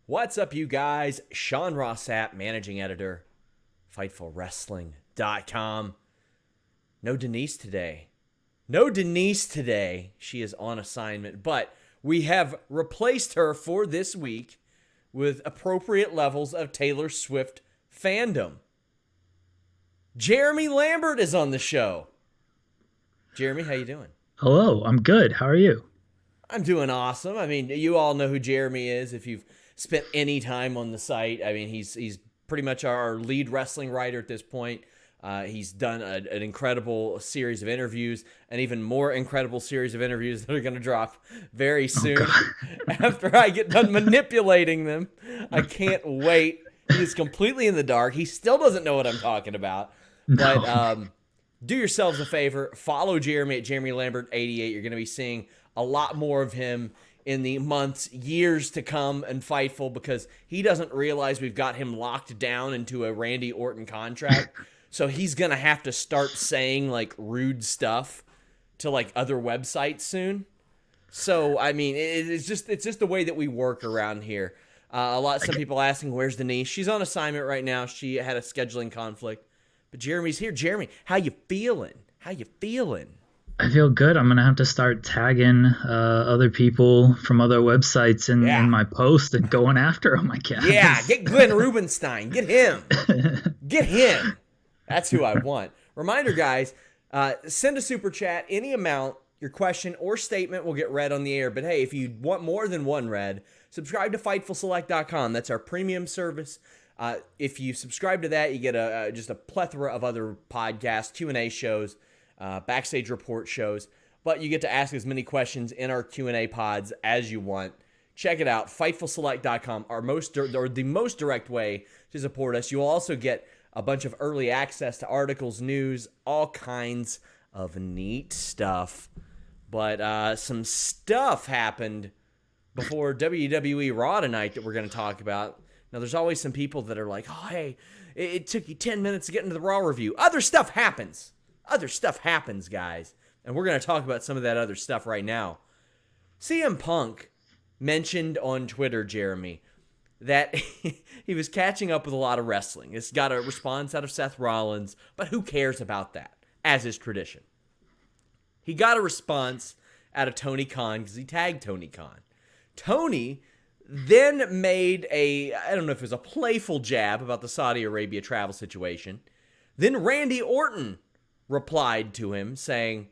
What's up, you guys? Sean Ross Sapp, managing editor, FightfulWrestling.com. No Denise today. She is on assignment, but we have replaced her for this week with appropriate levels of Taylor Swift fandom. Jeremy Lambert is on the show. Jeremy, how you doing? Hello, I'm good. How are you? I'm doing awesome. I mean, you all know who Jeremy is if you've spent any time on the site. I mean, he's pretty much our lead wrestling writer at this point. He's done an incredible series of interviews, an even more incredible series of interviews that are going to drop very soon after I get done manipulating them. I can't wait. He's completely in the dark. He still doesn't know what I'm talking about. No. But do yourselves a favor. Follow Jeremy at Jeremy Lambert 88. You're going to be seeing a lot more of him in the months, years to come in Fightful, because he doesn't realize we've got him locked down into a Randy Orton contract. So he's going to have to start saying like rude stuff to like other websites soon. So, I mean, it's just the way that we work around here. Some people asking, where's Denise? She's on assignment right now. She had a scheduling conflict, but Jeremy's here. Jeremy, how you feeling? I feel good. I'm going to have to start tagging other people from other websites in my post and going after them, I guess. Yeah, get Glenn Rubenstein. Get him. That's who I want. Reminder, guys, send a super chat, any amount. Your question or statement will get read on the air. But hey, if you want more than one read, subscribe to FightfulSelect.com. That's our premium service. If you subscribe to that, you get just a plethora of other podcasts, Q&A shows, backstage report shows. But you get to ask as many questions in our Q&A pods as you want. Check it out, FightfulSelect.com, the most direct way to support us. You'll also get a bunch of early access to articles, news, all kinds of neat stuff. But some stuff happened before WWE Raw tonight that we're going to talk about. Now, there's always some people that are like, oh, hey, it took you 10 minutes to get into the Raw review. Other stuff happens, guys. And we're going to talk about some of that other stuff right now. CM Punk mentioned on Twitter, Jeremy, that he was catching up with a lot of wrestling. It's got a response out of Seth Rollins, but who cares about that, as is tradition. He got a response out of Tony Khan because he tagged Tony Khan. Tony then made I don't know if it was a playful jab about the Saudi Arabia travel situation. Then Randy Orton replied to him saying,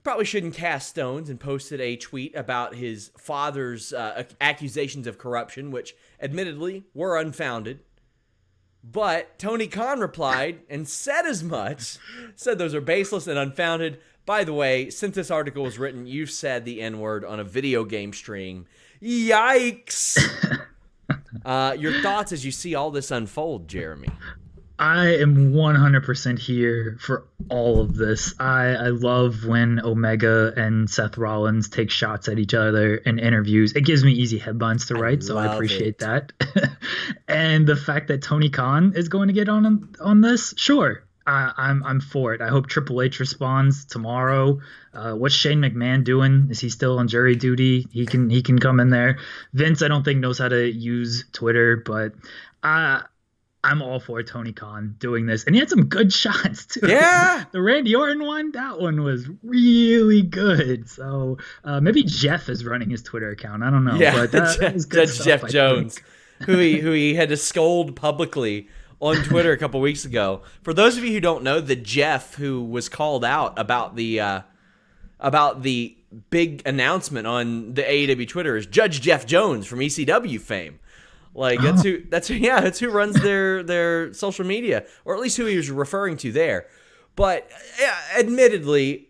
probably shouldn't cast stones, and posted a tweet about his father's accusations of corruption, which admittedly were unfounded. But Tony Khan replied and said as much, said those are baseless and unfounded. By the way, since this article was written, you've said the N-word on a video game stream. Yikes! Your thoughts as you see all this unfold, Jeremy? I am 100% here for all of this. I love when Omega and Seth Rollins take shots at each other in interviews. It gives me easy headlines to write, so I appreciate that. And the fact that Tony Khan is going to get on this, sure. I'm for it. I hope Triple H responds tomorrow. What's Shane McMahon doing? Is he still on jury duty? He can come in there. Vince, I don't think knows how to use Twitter, but I'm all for Tony Khan doing this. And he had some good shots, too. Yeah. The Randy Orton one, that one was really good. So maybe Jeff is running his Twitter account. I don't know. Yeah, but that was good Judge stuff, Jeff I Jones, think. who he had to scold publicly on Twitter a couple weeks ago. For those of you who don't know, the Jeff who was called out about the big announcement on the AEW Twitter is Judge Jeff Jones from ECW fame. Like that's who runs their social media, or at least who he was referring to there. But admittedly,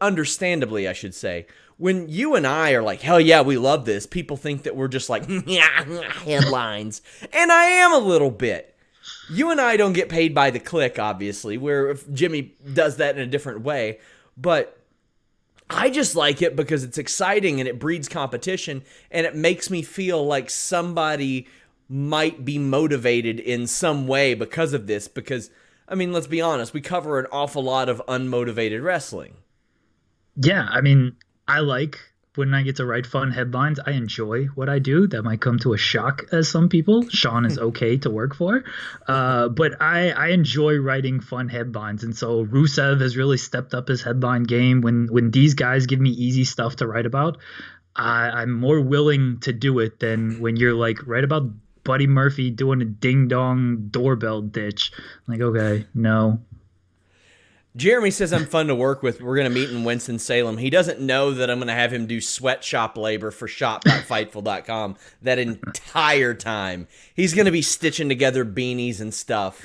understandably, I should say, when you and I are like, hell yeah, we love this, people think that we're just like, headlines. And I am a little bit. You and I don't get paid by the click, obviously, where if Jimmy does that in a different way. But I just like it because it's exciting and it breeds competition, and it makes me feel like somebody might be motivated in some way because of this. Because, I mean, let's be honest, we cover an awful lot of unmotivated wrestling. Yeah, I mean, I like when I get to write fun headlines. I enjoy what I do. That might come to a shock as some people. Sean is okay to work for. But I enjoy writing fun headlines. And so Rusev has really stepped up his headline game. When these guys give me easy stuff to write about, I'm more willing to do it than when you're like, write about Buddy Murphy doing a ding-dong doorbell ditch. I'm like, okay, no. Jeremy says I'm fun to work with. We're going to meet in Winston-Salem. He doesn't know that I'm going to have him do sweatshop labor for shop.fightful.com that entire time. He's going to be stitching together beanies and stuff.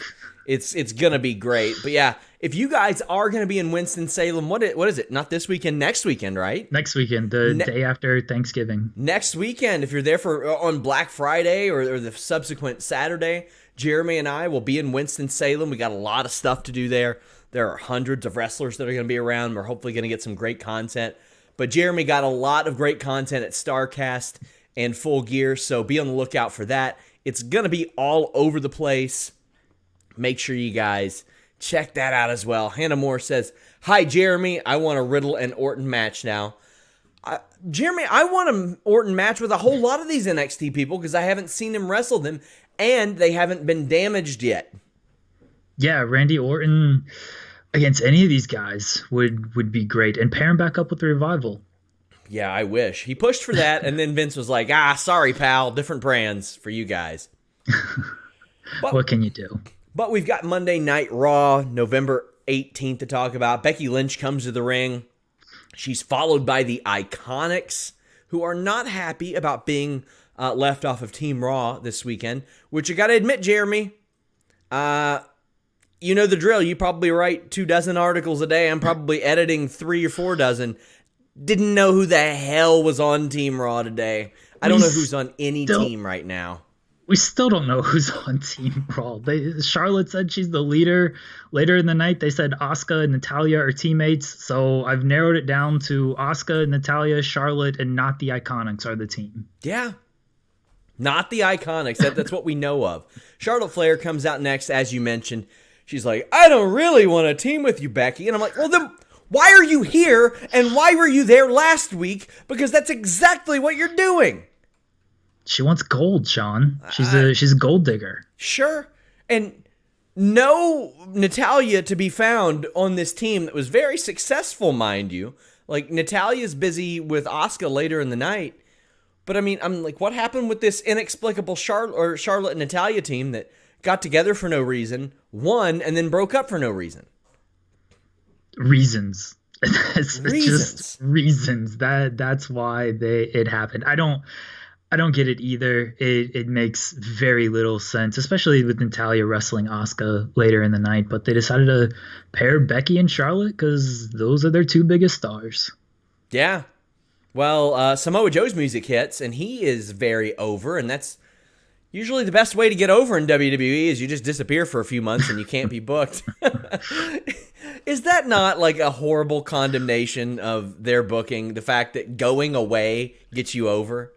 It's going to be great. But yeah, if you guys are going to be in Winston-Salem, what is it? Not this weekend, next weekend, right? Next weekend, the day after Thanksgiving. Next weekend, if you're there on Black Friday or the subsequent Saturday, Jeremy and I will be in Winston-Salem. We got a lot of stuff to do there. There are hundreds of wrestlers that are going to be around. We're hopefully going to get some great content. But Jeremy got a lot of great content at StarCast and Full Gear, so be on the lookout for that. It's going to be all over the place. Make sure you guys check that out as well. Hannah Moore says, "Hi, Jeremy. I want a Riddle and Orton match now." Jeremy, I want an Orton match with a whole lot of these NXT people because I haven't seen him wrestle them, and they haven't been damaged yet. Yeah, Randy Orton against any of these guys would be great. And pair him back up with the Revival. Yeah, I wish. He pushed for that, and then Vince was like, sorry, pal, different brands for you guys. But, what can you do? But we've got Monday Night Raw, November 18th to talk about. Becky Lynch comes to the ring. She's followed by the Iconics, who are not happy about being left off of Team Raw this weekend, which I got to admit, Jeremy, you know the drill. You probably write 24 articles a day. I'm probably editing 3 or 4 dozen. Didn't know who the hell was on Team Raw today. I don't know who's on any team right now. We still don't know who's on Team Raw. Charlotte said she's the leader. Later in the night, they said Asuka and Natalya are teammates. So I've narrowed it down to Asuka, Natalya, Charlotte, and not the Iconics are the team. Yeah. Not the Iconics. That's what we know of. Charlotte Flair comes out next, as you mentioned. She's like, I don't really want to team with you, Becky. And I'm like, well, then why are you here? And why were you there last week? Because that's exactly what you're doing. She wants gold, Sean. She's a gold digger. Sure. And no Natalya to be found on this team that was very successful, mind you. Like, Natalya's busy with Asuka later in the night. But I mean, I'm like, what happened with this inexplicable Charlotte and Natalya team that got together for no reason, won, and then broke up for no reason? Reasons. It's just reasons. That's why it happened. I don't get it either. It makes very little sense, especially with Natalya wrestling Asuka later in the night. But they decided to pair Becky and Charlotte because those are their 2 biggest stars. Yeah. Well, Samoa Joe's music hits, and he is very over, and that's usually the best way to get over in WWE is you just disappear for a few months and you can't be booked. Is that not like a horrible condemnation of their booking, the fact that going away gets you over?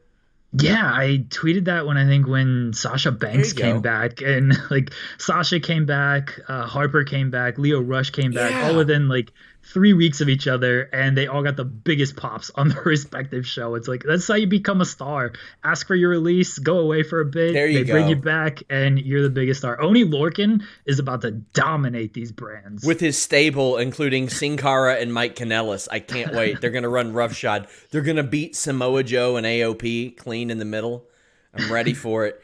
Yeah, I tweeted that when Sasha Banks came back, and like Sasha came back, Harper came back, Leo Rush came back, all within like 3 weeks of each other, and they all got the biggest pops on their respective show. It's like, that's how you become a star. Ask for your release, go away for a bit, they bring you back, and you're the biggest star. Oni Lorcan is about to dominate these brands. With his stable, including Sin Cara and Mike Kanellis. I can't wait. They're going to run roughshod. They're going to beat Samoa Joe and AOP clean in the middle. I'm ready for it.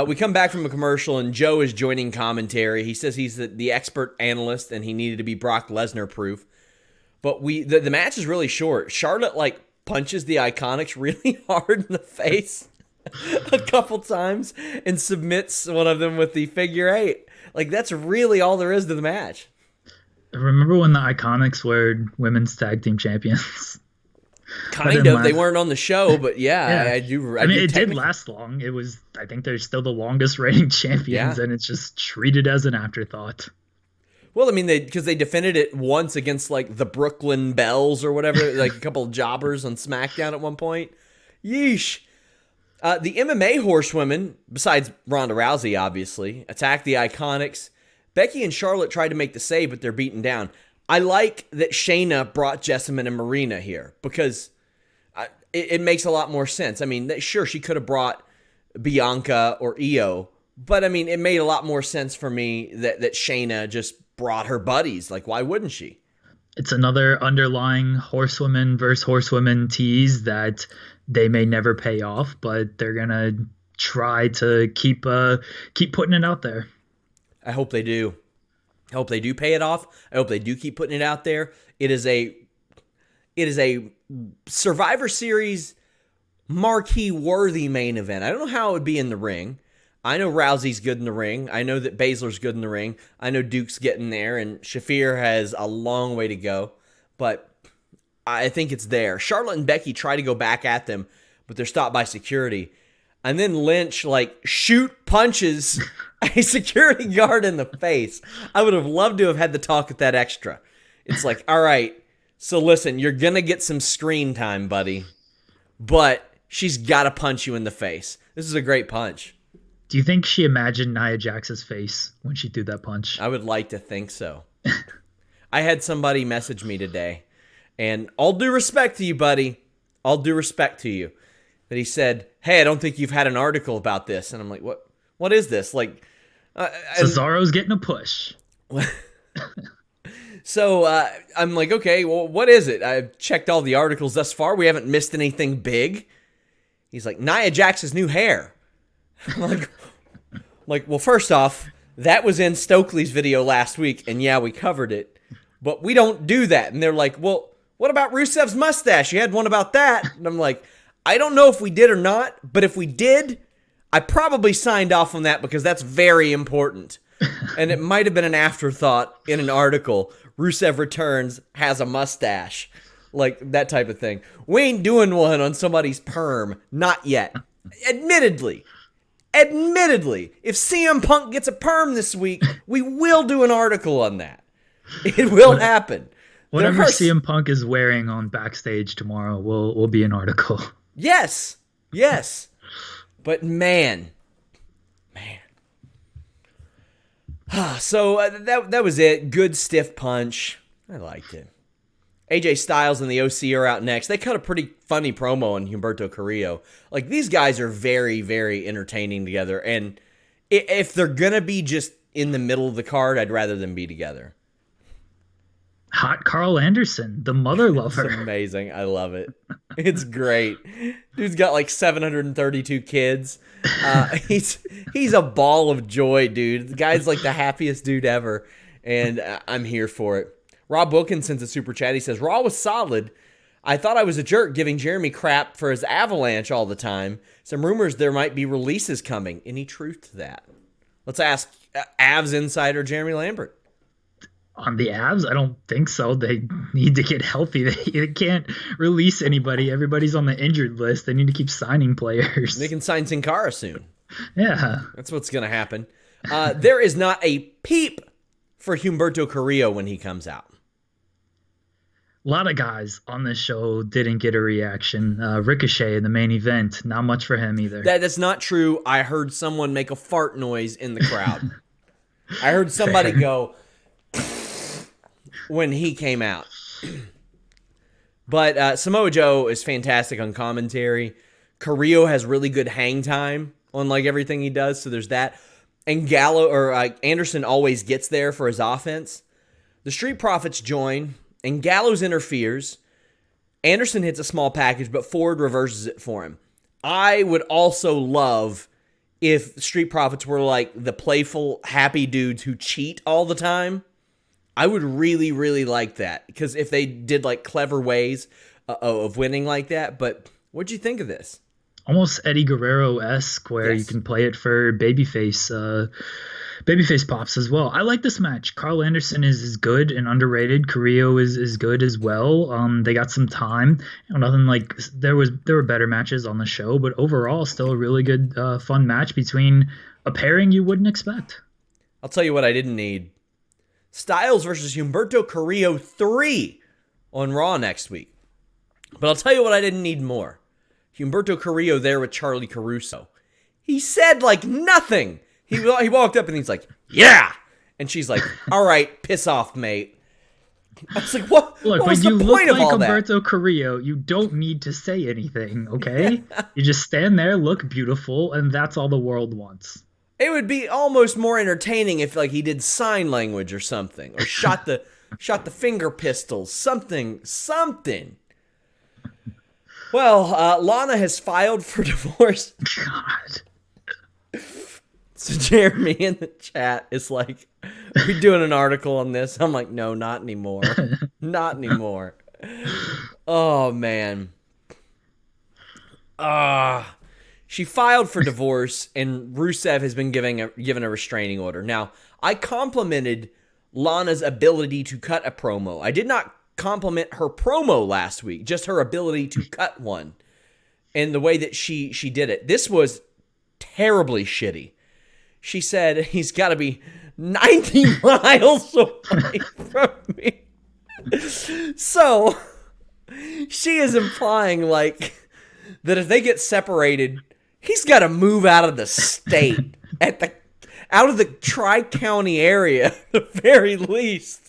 We come back from a commercial, and Joe is joining commentary. He says he's the expert analyst, and he needed to be Brock Lesnar proof. But the match is really short. Charlotte like punches the Iconics really hard in the face a couple times and submits one of them with the figure 8. Like, that's really all there is to the match. Remember when the Iconics were women's tag team champions? Kind of. They weren't on the show, but yeah. I do. I mean, it did last long. It was, I think they're still the longest reigning champions, and it's just treated as an afterthought. Well, I mean, because they defended it once against, like, the Brooklyn Bells or whatever, like a couple of jobbers on Smackdown at one point. Yeesh. The MMA horsewomen, besides Ronda Rousey, obviously, attacked the Iconics. Becky and Charlotte tried to make the save, but they're beaten down. I like that Shayna brought Jessamine and Marina here because it makes a lot more sense. I mean, sure, she could have brought Bianca or Io, but I mean, it made a lot more sense for me that Shayna just brought her buddies. Like, why wouldn't she? It's another underlying horsewomen versus horsewomen tease that they may never pay off, but they're gonna try to keep putting it out there. I hope they do. I hope they do pay it off. I hope they do keep putting it out there. It is a Survivor Series marquee worthy main event. I don't know how it would be in the ring. I know Rousey's good in the ring. I know that Baszler's good in the ring. I know Duke's getting there, and Shafir has a long way to go. But I think it's there. Charlotte and Becky try to go back at them, but they're stopped by security. And then Lynch, punches a security guard in the face. I would have loved to have had the talk with that extra. It's like, all right, so listen, you're going to get some screen time, buddy. But she's got to punch you in the face. This is a great punch. Do you think she imagined Nia Jax's face when she threw that punch? I would like to think so. I had somebody message me today, and all due respect to you, buddy, all due respect to you, but he said, hey, I don't think you've had an article about this. And I'm like, what is this? Cesaro's getting a push. So I'm like, okay, well, what is it? I've checked all the articles thus far. We haven't missed anything big. He's like, Nia Jax's new hair. I'm like, well, first off, that was in Stokely's video last week, and yeah, we covered it, but we don't do that. And they're like, well, what about Rusev's mustache? You had one about that. And I'm like, I don't know if we did or not, but if we did, I probably signed off on that because that's very important. And it might have been an afterthought in an article. Rusev returns, has a mustache, like that type of thing. We ain't doing one on somebody's perm, not yet. Admittedly, if CM Punk gets a perm this week, we will do an article on that. It will happen. Whatever CM Punk is wearing on backstage tomorrow will be an article. Yes. But man. So that was it. Good stiff punch. I liked it. AJ Styles and the OC are out next. They cut a pretty funny promo on Humberto Carrillo. Like, these guys are very, very entertaining together. And if they're going to be just in the middle of the card, I'd rather them be together. Hot Carl Anderson, the mother lover. It's amazing. I love it. It's great. Dude's got 732 kids. He's a ball of joy, dude. The guy's the happiest dude ever. And I'm here for it. Rob Wilkinson's a super chat. He says, Raw was solid. I thought I was a jerk giving Jeremy crap for his avalanche all the time. Some rumors there might be releases coming. Any truth to that? Let's ask Avs insider Jeremy Lambert. On the Avs, I don't think so. They need to get healthy. They can't release anybody. Everybody's on the injured list. They need to keep signing players. They can sign Sin Cara soon. Yeah. That's what's going to happen. There is not a peep for Humberto Carrillo when he comes out. A lot of guys on this show didn't get a reaction. Ricochet in the main event, not much for him either. That's not true. I heard someone make a fart noise in the crowd. I heard somebody go when he came out. But Samoa Joe is fantastic on commentary. Carrillo has really good hang time on everything he does, so there's that. And Anderson always gets there for his offense. The Street Profits join, and Gallows interferes. Anderson hits a small package, but Ford reverses it for him. I would also love if Street Profits were the playful, happy dudes who cheat all the time. I would really, really like that, because if they did clever ways of winning like that. But what'd you think of this? Almost Eddie Guerrero-esque, where you can play it for babyface pops as well. I like this match. Carl Anderson is good and underrated. Carrillo is good as well. They got some time. Nothing there were better matches on the show, but overall still a really good fun match between a pairing you wouldn't expect. I'll tell you what I didn't need. Styles versus Humberto Carrillo 3 on Raw next week. But I'll tell you what I didn't need more. Humberto Carrillo there with Charlie Caruso. He said nothing. He walked up and he's like, yeah. And she's like, all right, piss off, mate. I was like, what? Look, What was when the you point look of like all that? Humberto Carrillo, you don't need to say anything, okay? You just stand there, look beautiful, and that's all the world wants. It would be almost more entertaining if like he did sign language or something, or shot the finger pistols, something. Well, Lana has filed for divorce. God. So Jeremy in the chat is like, "Are we doing an article on this?" I'm like, "No, not anymore. Not anymore." Oh man. She filed for divorce, and Rusev has been given a restraining order. Now, I complimented Lana's ability to cut a promo. I did not compliment her promo last week, just her ability to cut one, and the way that she did it. This was terribly shitty. She said he's got to be 90 miles away from me. So she is implying like that if they get separated, he's got to move out of the state out of the Tri-County area at the very least.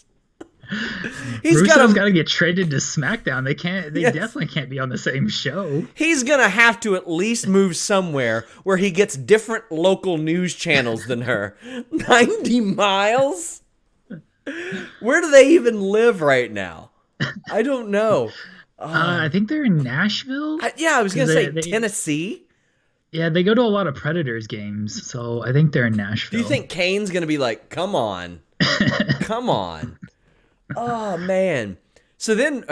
Rusev's got to get traded to SmackDown. They Yes. definitely can't be on the same show. He's going to have to at least move somewhere where he gets different local news channels than her. 90 miles? Where do they even live right now? I don't know. I think they're in Nashville. I was going to say They- Tennessee. Yeah, they go to a lot of Predators games, so I think they're in Nashville. Do you think Kane's going to be like, come on. Come on. Oh, man. So then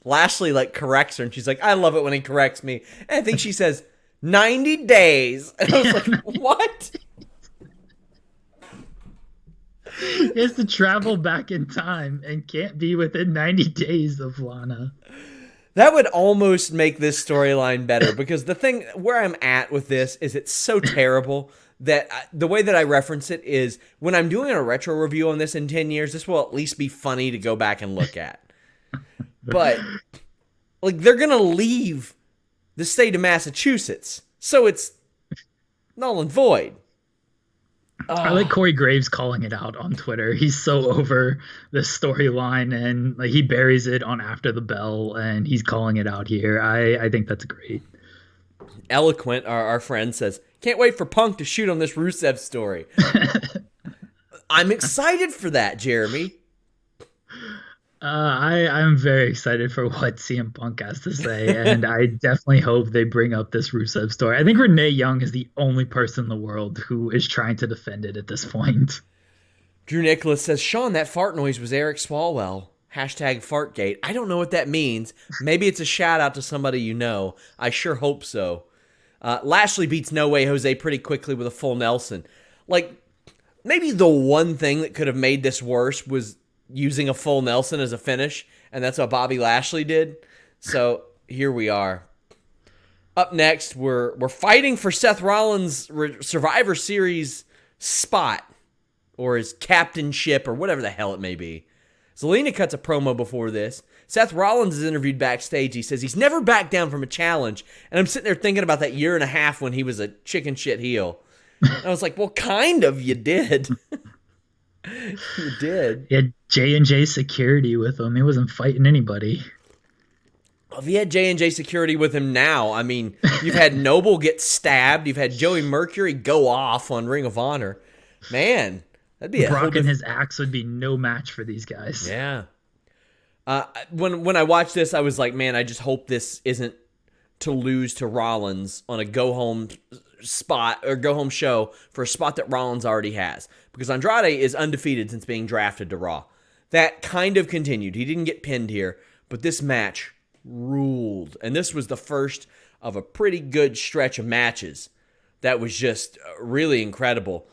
Lashley like corrects her, and she's like, I love it when he corrects me. And I think she says 90 days. And I was like, what? He has to travel back in time and can't be within 90 days of Lana. That would almost make this storyline better, because the thing where I'm at with this is it's so terrible that the way that I reference it is when I'm doing a retro review on this in 10 years, this will at least be funny to go back and look at. But like they're going to leave the state of Massachusetts, so it's null and void. I like Corey Graves calling it out on Twitter. He's so over this storyline, and like he buries it on After the Bell, and he's calling it out here. I think that's great. Eloquent, our friend, says, can't wait for Punk to shoot on this Rusev story. I'm excited for that, Jeremy. I'm very excited for what CM Punk has to say, and I definitely hope they bring up this Rusev story. I think Renee Young is the only person in the world who is trying to defend it at this point. Drew Nicholas says, Sean, that fart noise was Eric Swalwell. Hashtag Fartgate. I don't know what that means. Maybe it's a shout out to somebody you know. I sure hope so. Lashley beats No Way Jose pretty quickly with a full Nelson. Like, maybe the one thing that could have made this worse was using a full Nelson as a finish, and that's what Bobby Lashley did. So here we are. Up next, we're fighting for Seth Rollins' Survivor Series spot, or his captainship, or whatever the hell it may be. Zelina cuts a promo before this. Seth Rollins is interviewed backstage. He says he's never backed down from a challenge, and I'm sitting there thinking about that year and a half when he was a chicken shit heel. And I was like, well, kind of, you did. You did. He had J&J security with him. He wasn't fighting anybody. Well, if he had J&J security with him now, I mean, you've had Noble get stabbed. You've had Joey Mercury go off on Ring of Honor. Man, that'd be Brock and his axe would be no match for these guys. Yeah. When I watched this, I was like, man, I just hope this isn't to lose to Rollins on a go-home spot or go-home show for a spot that Rollins already has. Because Andrade is undefeated since being drafted to Raw. That kind of continued. He didn't get pinned here, but this match ruled. And this was the first of a pretty good stretch of matches that was just really incredible.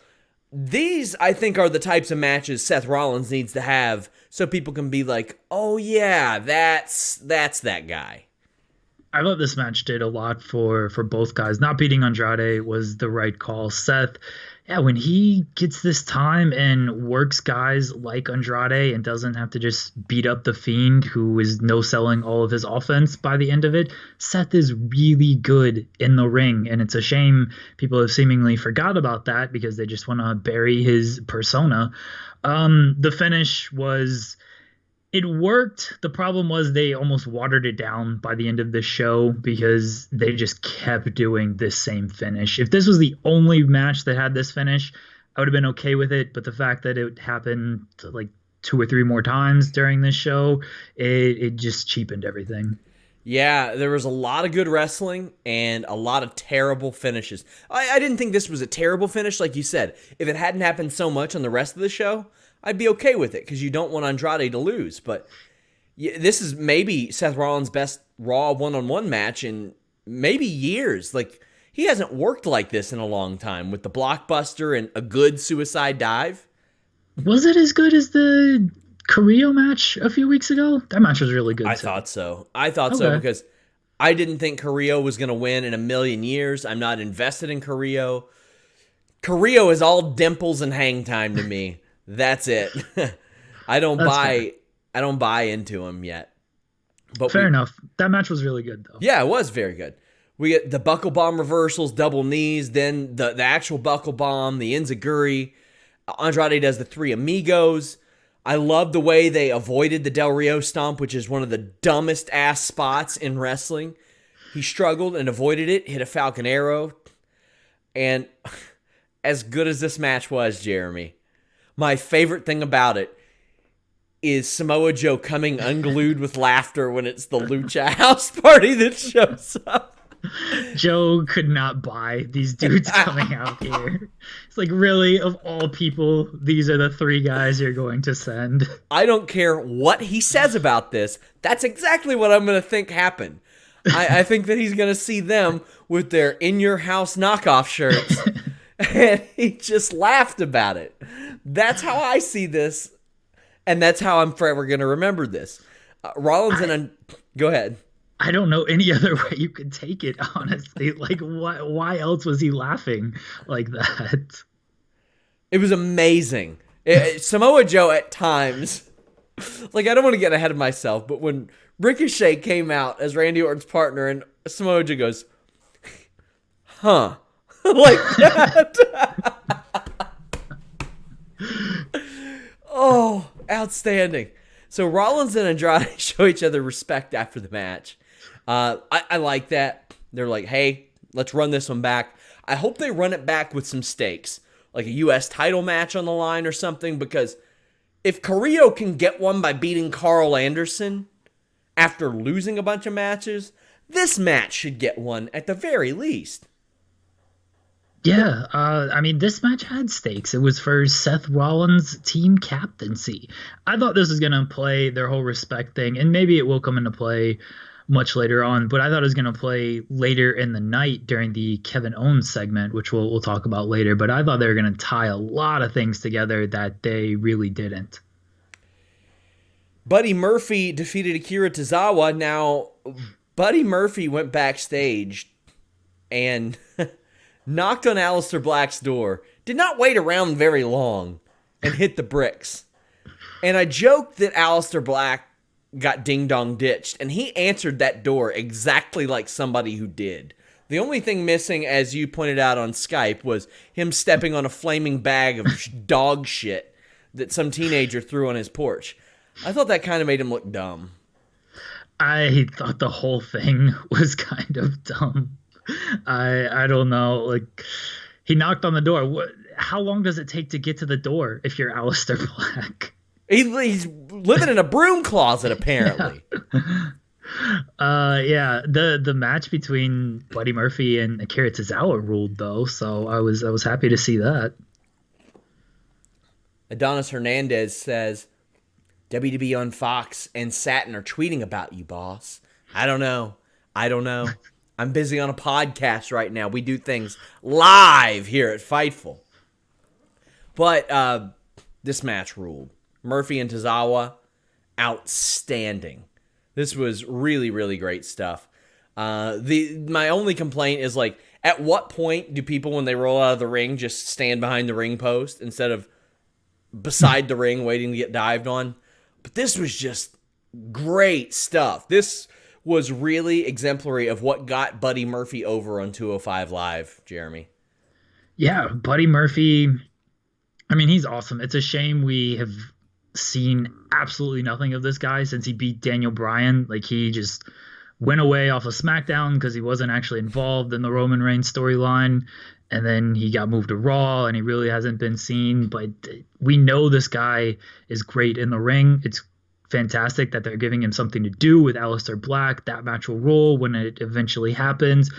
These, I think, are the types of matches Seth Rollins needs to have so people can be like, oh yeah, that's that guy. I thought this match did a lot for both guys. Not beating Andrade was the right call. Seth, Yeah, when he gets this time and works guys like Andrade and doesn't have to just beat up the Fiend, who is no selling all of his offense by the end of it, Seth is really good in the ring. And it's a shame people have seemingly forgot about that because they just want to bury his persona. The finish was it worked. The problem was they almost watered it down by the end of the show because they just kept doing this same finish. If this was the only match that had this finish, I would have been okay with it. But the fact that it happened like 2 or 3 more times during this show, it just cheapened everything. Yeah, there was a lot of good wrestling and a lot of terrible finishes. I didn't think this was a terrible finish, like you said. If it hadn't happened so much on the rest of the show, I'd be okay with it because you don't want Andrade to lose. But this is maybe Seth Rollins' best Raw one-on-one match in maybe years. Like, he hasn't worked like this in a long time with the blockbuster and a good suicide dive. Was it as good as the Carrillo match a few weeks ago? That match was really good. I thought so. I thought so because I didn't think Carrillo was going to win in a million years. I'm not invested in Carrillo. Carrillo is all dimples and hang time to me. That's it. I don't buy into him yet. But fair enough. That match was really good though. Yeah, it was very good. We get the buckle bomb reversals, double knees, then the actual buckle bomb, the enziguri. Andrade does the three amigos. I love the way they avoided the Del Rio stomp, which is one of the dumbest ass spots in wrestling. He struggled and avoided it, hit a Falcon Arrow. And as good as this match was, Jeremy, my favorite thing about it is Samoa Joe coming unglued with laughter when it's the Lucha House Party that shows up. Joe could not buy these dudes coming out here. It's like, really, of all people, these are the 3 guys you're going to send. I don't care what he says about this. That's exactly what I'm going to think happened. I think that he's going to see them with their in-your-house knockoff shirts, and he just laughed about it. That's how I see this, and that's how I'm forever going to remember this. Rollins and... Go ahead. I don't know any other way you could take it, honestly. Like, why else was he laughing like that? It was amazing. Samoa Joe at times, like, I don't want to get ahead of myself, but when Ricochet came out as Randy Orton's partner and Samoa Joe goes, huh, like that. Oh, outstanding. So Rollins and Andrade show each other respect after the match. I like that. They're like, hey, let's run this one back. I hope they run it back with some stakes, like a U.S. title match on the line or something, because if Carrillo can get one by beating Carl Anderson after losing a bunch of matches, this match should get one at the very least. Yeah, I mean, this match had stakes. It was for Seth Rollins' team captaincy. I thought this was going to play their whole respect thing, and maybe it will come into play much later on, but I thought it was going to play later in the night during the Kevin Owens segment, which we'll talk about later, but I thought they were going to tie a lot of things together that they really didn't. Buddy Murphy defeated Akira Tazawa. Now, Buddy Murphy went backstage and knocked on Aleister Black's door, did not wait around very long, and hit the bricks. And I joked that Aleister Black got ding-dong ditched, and he answered that door exactly like somebody who did. The only thing missing, as you pointed out on Skype, was him stepping on a flaming bag of dog shit that some teenager threw on his porch. I thought that kind of made him look dumb. I thought the whole thing was kind of dumb. I don't know. Like, he knocked on the door. How long does it take to get to the door if you're Aleister Black? He's living in a broom closet, apparently. Yeah. The match between Buddy Murphy and Akira Tozawa ruled, though, so I was happy to see that. Adonis Hernandez says, WWE on Fox and Satin are tweeting about you, boss. I don't know. I'm busy on a podcast right now. We do things live here at Fightful. But this match ruled. Murphy and Tazawa, outstanding. This was really, really great stuff. My only complaint is, like, At what point do people, when they roll out of the ring, just stand behind the ring post instead of beside the ring waiting to get dived on? But this was just great stuff. This was really exemplary of what got Buddy Murphy over on 205 Live, Jeremy. Yeah, Buddy Murphy, I mean, he's awesome. It's a shame we have seen absolutely nothing of this guy since he beat Daniel Bryan. Like, he just went away off of Smackdown because he wasn't actually involved in the Roman Reigns storyline. And then he got moved to Raw, and he really hasn't been seen. But we know this guy is great in the ring. It's fantastic that they're giving him something to do with Aleister Black. That match will roll when it eventually happens.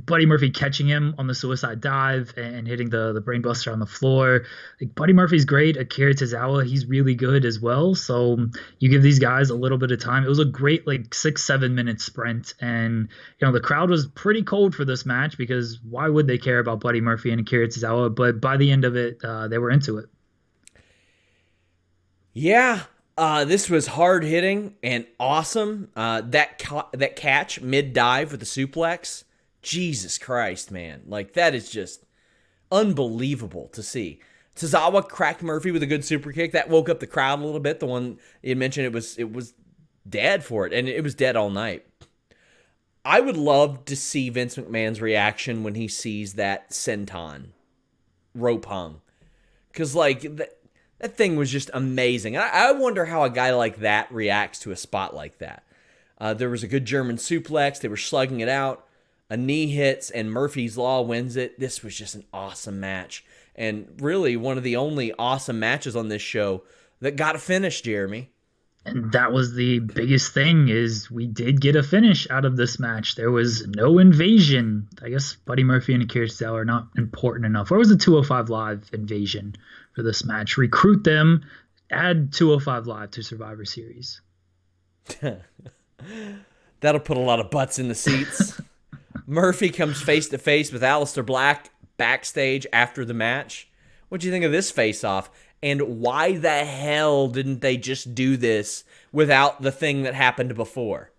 Buddy Murphy catching him on the suicide dive and hitting the brainbuster on the floor. Like, Buddy Murphy's great. Akira Tozawa, he's really good as well. So you give these guys a little bit of time. It was a great 6-7 minute sprint, and the crowd was pretty cold for this match because why would they care about Buddy Murphy and Akira Tozawa? But by the end of it, they were into it. Yeah. This was hard hitting and awesome. That catch mid dive with the suplex. Jesus Christ, man. That is just unbelievable to see. Tazawa cracked Murphy with a good super kick. That woke up the crowd a little bit. The one you mentioned, it was dead for it, and it was dead all night. I would love to see Vince McMahon's reaction when he sees that senton rope hung. Because, that thing was just amazing. I wonder how a guy like that reacts to a spot like that. There was a good German suplex. They were slugging it out. A knee hits, and Murphy's Law wins it. This was just an awesome match. And really one of the only awesome matches on this show that got a finish, Jeremy. And that was the biggest thing, is we did get a finish out of this match. There was no invasion. I guess Buddy Murphy and Akira Tozawa are not important enough. Where was the 205 Live invasion for this match? Recruit them, add 205 Live to Survivor Series. That'll put a lot of butts in the seats. Murphy comes face to face with Aleister Black backstage after the match. What do you think of this face-off? And why the hell didn't they just do this without the thing that happened before?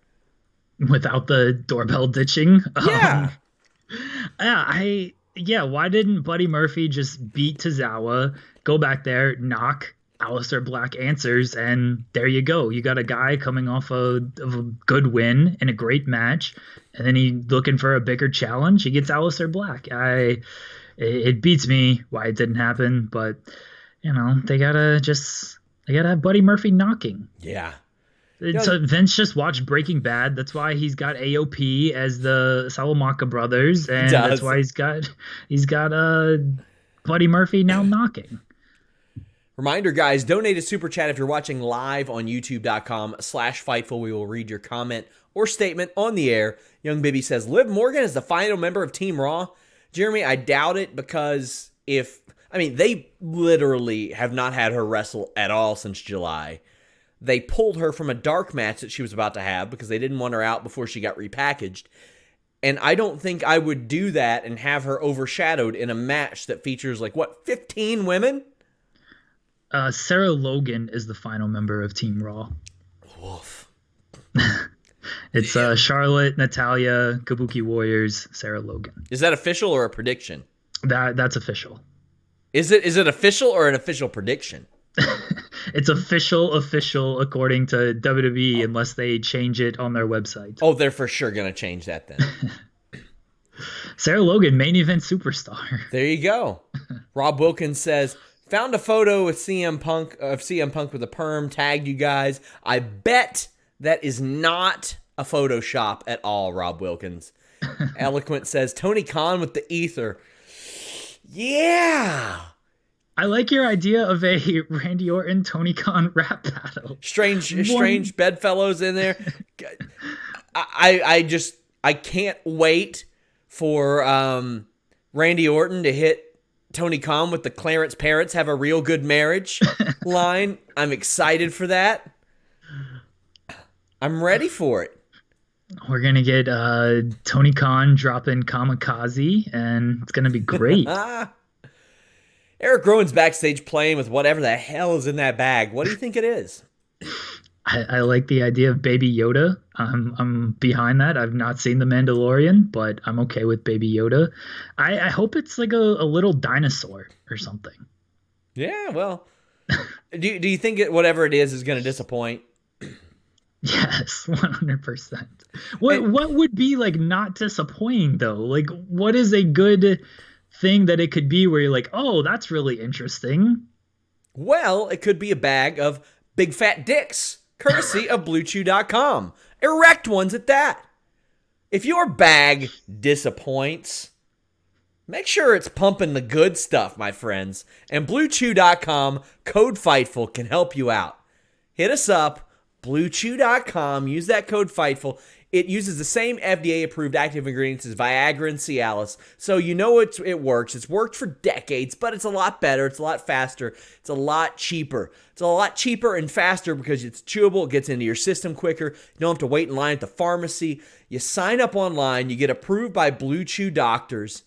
Without the doorbell ditching? Yeah. Why didn't Buddy Murphy just beat Tozawa, go back there, knock, Aleister Black answers, and there you go. You got a guy coming off of a good win in a great match, and then he looking for a bigger challenge. He gets Aleister Black. It beats me why it didn't happen, but they gotta have Buddy Murphy knocking. Yeah. So Vince just watched Breaking Bad. That's why he's got AOP as the Salamanca brothers, and that's why he's got Buddy Murphy now knocking. Reminder, guys, donate a super chat if you're watching live on youtube.com/Fightful. We will read your comment or statement on the air. Young Bibby says, Liv Morgan is the final member of Team Raw. Jeremy, I doubt it, because they literally have not had her wrestle at all since July. They pulled her from a dark match that she was about to have because they didn't want her out before she got repackaged. And I don't think I would do that and have her overshadowed in a match that features 15 women? Sarah Logan is the final member of Team Raw. Woof. It's Charlotte, Natalya, Kabuki Warriors, Sarah Logan. Is that official or a prediction? That's official. Is it official or an official prediction? It's official according to WWE, unless they change it on their website. Oh, they're for sure going to change that then. Sarah Logan, main event superstar. There you go. Rob Wilkins says, found a photo with CM Punk with a perm, tagged you guys. I bet that is not a Photoshop at all, Rob Wilkins. Eloquent says, Tony Khan with the ether. Yeah. I like your idea of a Randy Orton, Tony Khan rap battle. Strange bedfellows in there. I can't wait for Randy Orton to hit Tony Khan with the Clarence parents have a real good marriage line. I'm excited for that. I'm ready for it. We're going to get Tony Khan dropping Kamikaze, and it's going to be great. Eric Rowan's backstage playing with whatever the hell is in that bag. What do you think it is? I like the idea of Baby Yoda. I'm behind that. I've not seen The Mandalorian, but I'm okay with Baby Yoda. I hope it's like a little dinosaur or something. Yeah, well, do you think whatever it is going to disappoint? Yes, 100%. What would be like not disappointing though? Like, what is a good thing that it could be where you're like, oh, that's really interesting? Well, it could be a bag of big fat dicks, courtesy of BlueChew.com. Erect ones at that. If your bag disappoints, make sure it's pumping the good stuff, my friends. And BlueChew.com, code FIGHTFUL, can help you out. Hit us up, BlueChew.com. Use that code FIGHTFUL. It uses the same FDA-approved active ingredients as Viagra and Cialis, so you know it works. It's worked for decades, but it's a lot better. It's a lot faster. It's a lot cheaper. It's a lot cheaper and faster because it's chewable. It gets into your system quicker. You don't have to wait in line at the pharmacy. You sign up online. You get approved by Blue Chew doctors.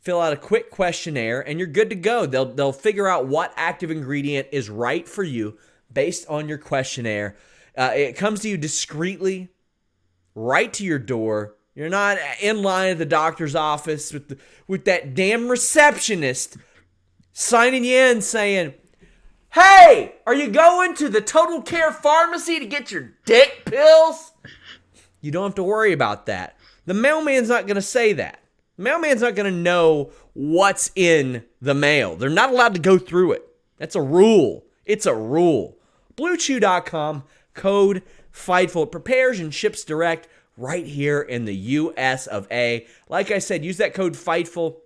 Fill out a quick questionnaire, and you're good to go. They'll figure out what active ingredient is right for you based on your questionnaire. It comes to you discreetly, right to your door. You're not in line at the doctor's office with that damn receptionist signing you in saying, "Hey, are you going to the Total Care Pharmacy to get your dick pills?" You don't have to worry about that. The mailman's not going to say that. The mailman's not going to know what's in the mail. They're not allowed to go through it. That's a rule. It's a rule. BlueChew.com, code FIGHTFUL. It prepares and ships direct right here in the U.S. of A. Like I said, use that code FIGHTFUL.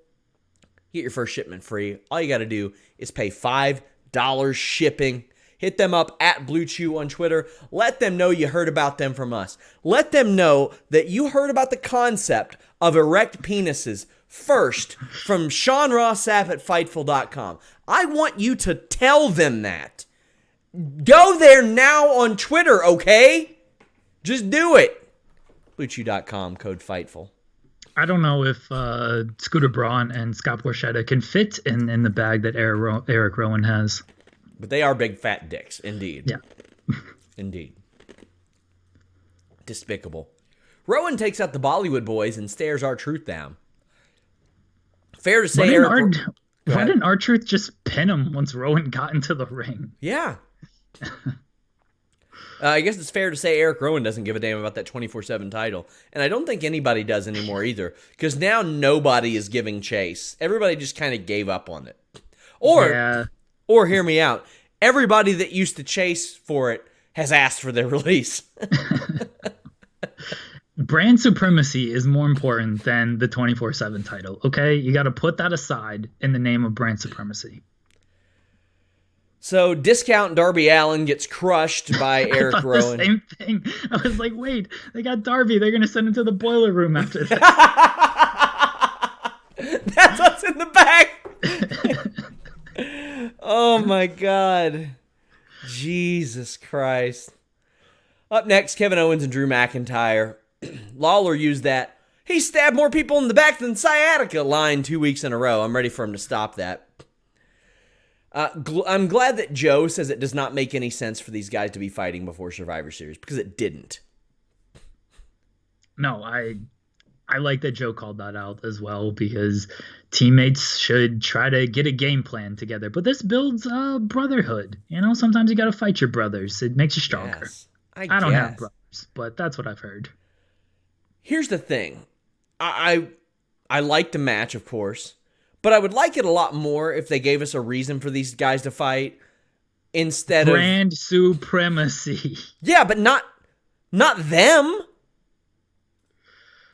Get your first shipment free. All you got to do is pay $5 shipping. Hit them up at Blue Chew on Twitter. Let them know you heard about them from us. Let them know that you heard about the concept of erect penises first from Sean Ross Sapp at Fightful.com. I want you to tell them that. Go there now on Twitter, okay? Just do it. BlueChew.com, code FIGHTFUL. I don't know if Scooter Braun and Scott Borchetta can fit in the bag that Eric Rowan has. But they are big fat dicks, indeed. Yeah. Indeed. Despicable. Rowan takes out the Bollywood boys and stares R-Truth down. Fair to say, why didn't R-Truth just pin him once Rowan got into the ring? Yeah. I guess it's fair to say Eric Rowan doesn't give a damn about that 24/7 title. And I don't think anybody does anymore either. Because now nobody is giving chase. Everybody just kind of gave up on it. Or hear me out. Everybody that used to chase for it has asked for their release. Brand supremacy is more important than the 24/7 title, okay? You got to put that aside in the name of brand supremacy. So, Discount Darby Allin gets crushed by Eric Rowan. The same thing. I was like, wait, they got Darby. They're going to send him to the boiler room after this. That's what's in the back. Oh, my God. Jesus Christ. Up next, Kevin Owens and Drew McIntyre. Lawler used that, "He stabbed more people in the back than sciatica" line 2 weeks in a row. I'm ready for him to stop that. I'm glad that Joe says it does not make any sense for these guys to be fighting before Survivor Series, because it didn't. No, I like that Joe called that out as well, because teammates should try to get a game plan together. But this builds brotherhood. You know, sometimes you got to fight your brothers. It makes you stronger. Yes, I don't have brothers, but that's what I've heard. Here's the thing. I liked the match, of course, but I would like it a lot more if they gave us a reason for these guys to fight instead of brand supremacy. Yeah, but not them.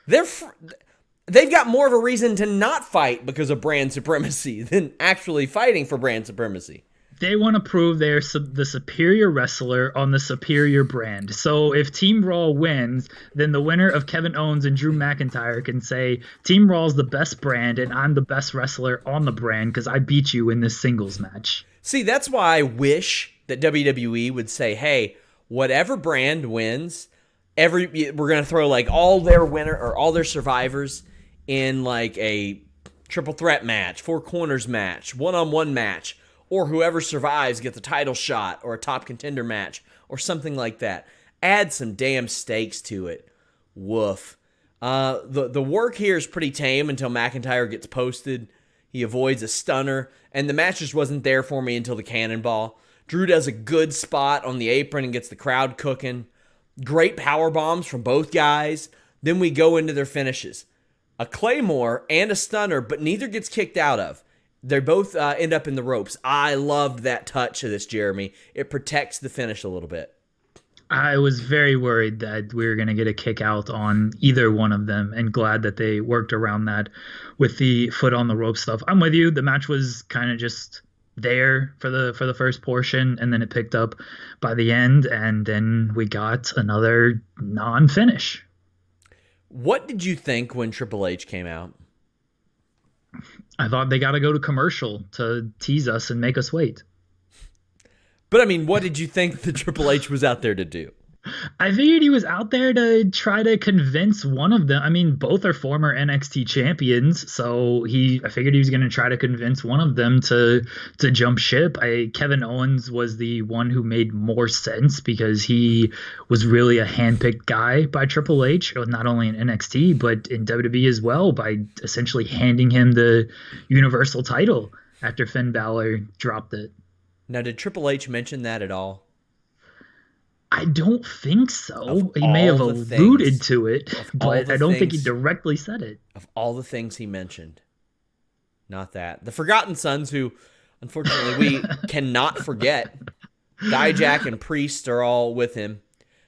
They've got more of a reason to not fight because of brand supremacy than actually fighting for brand supremacy. They want to prove they're the superior wrestler on the superior brand. So if Team Raw wins, then the winner of Kevin Owens and Drew McIntyre can say, Team Raw's the best brand and I'm the best wrestler on the brand because I beat you in this singles match. See, that's why I wish that WWE would say, hey, whatever brand wins, we're going to throw like all their winner or all their survivors in like a triple threat match, four corners match, one-on-one match, or whoever survives gets a title shot or a top contender match, or something like that. Add some damn stakes to it. Woof. The work here is pretty tame until McIntyre gets posted. He avoids a stunner, and the match just wasn't there for me until the cannonball. Drew does a good spot on the apron and gets the crowd cooking. Great power bombs from both guys. Then we go into their finishes. A Claymore and a stunner, but neither gets kicked out of. They both end up in the ropes. I loved that touch of this, Jeremy. It protects the finish a little bit. I was very worried that we were going to get a kick out on either one of them, and glad that they worked around that with the foot on the rope stuff. I'm with you. The match was kind of just there for the first portion, and then it picked up by the end, and then we got another non-finish. What did you think when Triple H came out? I thought they got to go to commercial to tease us and make us wait. But, I mean, what did you think the Triple H was out there to do? I figured he was out there to try to convince one of them. I mean, both are former NXT champions, so I figured he was going to try to convince one of them to jump ship. Kevin Owens was the one who made more sense because he was really a handpicked guy by Triple H, not only in NXT, but in WWE as well, by essentially handing him the Universal title after Finn Balor dropped it. Now, did Triple H mention that at all? I don't think so. He may have alluded to it, but I don't think he directly said it. Of all the things he mentioned, not that. The Forgotten Sons, who, unfortunately, we cannot forget. Dijak and Priest are all with him.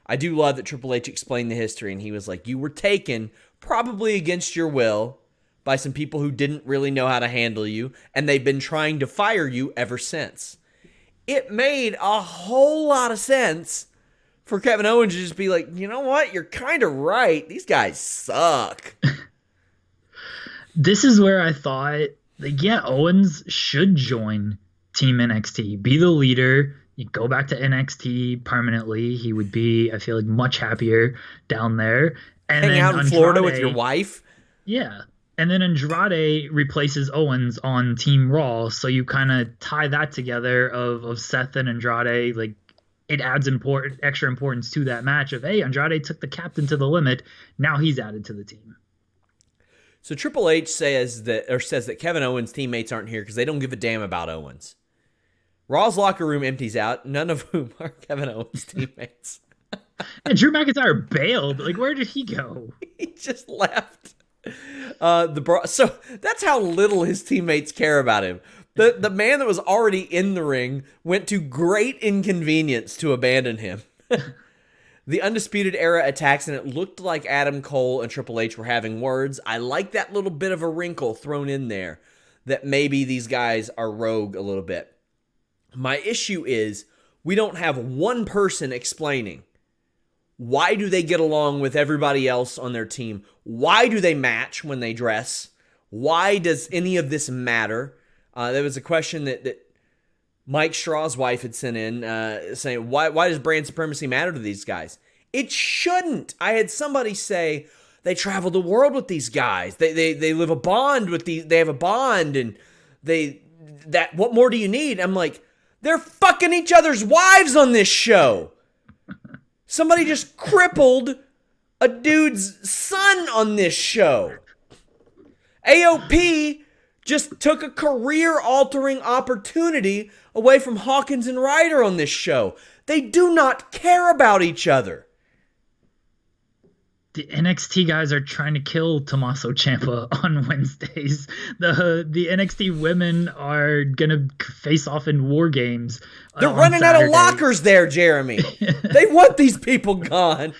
I do love that Triple H explained the history, and he was like, you were taken, probably against your will, by some people who didn't really know how to handle you, and they've been trying to fire you ever since. It made a whole lot of sense for Kevin Owens to just be like, you know what? You're kind of right. These guys suck. This is where I thought, Owens should join Team NXT, be the leader. You go back to NXT permanently. He would be, I feel like, much happier down there. And hang out in Florida with your wife. Yeah. And then Andrade replaces Owens on Team Raw. So you kind of tie that together of Seth and Andrade. Like, it adds extra importance to that match of, hey, Andrade took the captain to the limit. Now he's added to the team. So Triple H says that Kevin Owens' teammates aren't here because they don't give a damn about Owens. Raw's locker room empties out, none of whom are Kevin Owens' teammates. And Drew McIntyre bailed. Like, where did he go? He just left. So that's how little his teammates care about him. The man that was already in the ring went to great inconvenience to abandon him. The Undisputed Era attacks, and it looked like Adam Cole and Triple H were having words. I like that little bit of a wrinkle thrown in there, that maybe these guys are rogue a little bit. My issue is we don't have one person explaining, why do they get along with everybody else on their team? Why do they match when they dress? Why does any of this matter? There was a question that Mike Straw's wife had sent in saying, why does brand supremacy matter to these guys? It shouldn't. I had somebody say they travel the world with these guys. They live a bond with these. They have a bond, and what more do you need? I'm like, they're fucking each other's wives on this show. Somebody just crippled a dude's son on this show. AOP just took a career-altering opportunity away from Hawkins and Ryder on this show. They do not care about each other. The NXT guys are trying to kill Tommaso Ciampa on Wednesdays. The NXT women are going to face off in War Games. They're running out of lockers there, Jeremy. They want these people gone.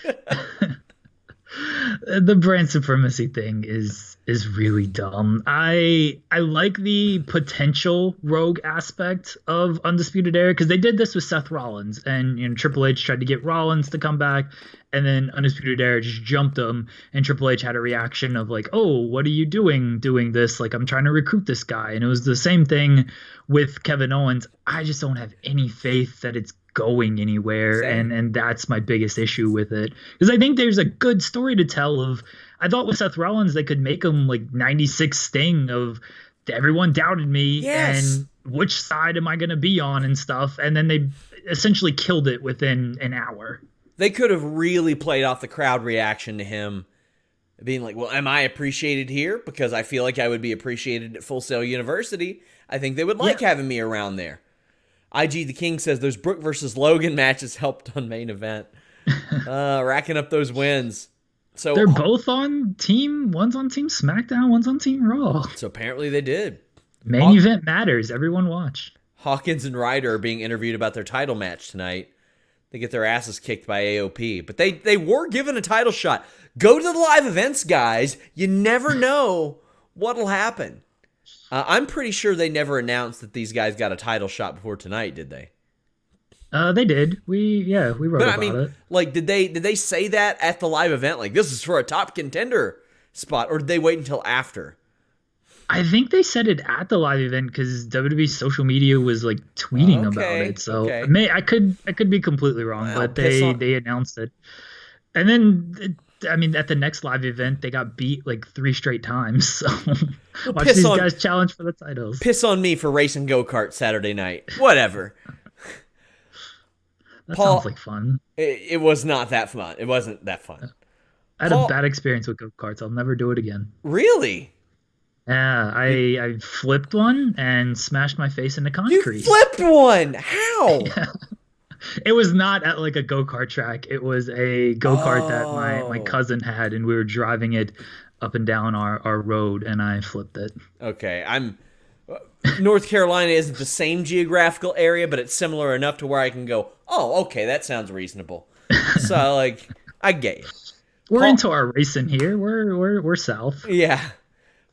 The brand supremacy thing is really dumb. I like the potential rogue aspect of Undisputed Era, because they did this with Seth Rollins, and Triple H tried to get Rollins to come back, and then Undisputed Era just jumped him, and Triple H had a reaction of like, oh, what are you doing this? Like, I'm trying to recruit this guy. And it was the same thing with Kevin Owens. I just don't have any faith that it's going anywhere. And that's my biggest issue with it. Because I think there's a good story to tell of, I thought with Seth Rollins, they could make him like 96 Sting of everyone doubted me. Yes. And which side am I going to be on and stuff. And then essentially killed it within an hour. They could have really played off the crowd reaction to him being like, well, am I appreciated here? Because I feel like I would be appreciated at Full Sail University. I think they would like having me around there. IG the King says those Brooke versus Logan matches helped on main event. Racking up those wins. So they're both on team. One's on Team Smackdown. One's on Team Raw. So apparently they did. Main event matters. Everyone watch. Hawkins and Ryder are being interviewed about their title match tonight. They get their asses kicked by AOP. But they were given a title shot. Go to the live events, guys. You never know what'll happen. I'm pretty sure they never announced that these guys got a title shot before tonight, did they? They did. We wrote about it. Like, did they say that at the live event? Like, this is for a top contender spot, or did they wait until after? I think they said it at the live event because WWE's social media was like tweeting about it. So I could be completely wrong, but they announced it. And then at the next live event they got beat like 3 straight times. So watch these guys challenge for the titles. Piss on me for racing go-kart Saturday night. Whatever. That sounds like fun. It was not that fun. It wasn't that fun. I had a bad experience with go-karts. I'll never do it again. Really? Yeah, I flipped one and smashed my face into concrete. You flipped one? How? Yeah. It was not at like a go-kart track. It was a go-kart that my cousin had, and we were driving it up and down our road, and I flipped it. Okay, North Carolina isn't the same geographical area, but it's similar enough to where I can go, oh, okay, that sounds reasonable. So, like, I get you. We're into our racing here. We're south. Yeah.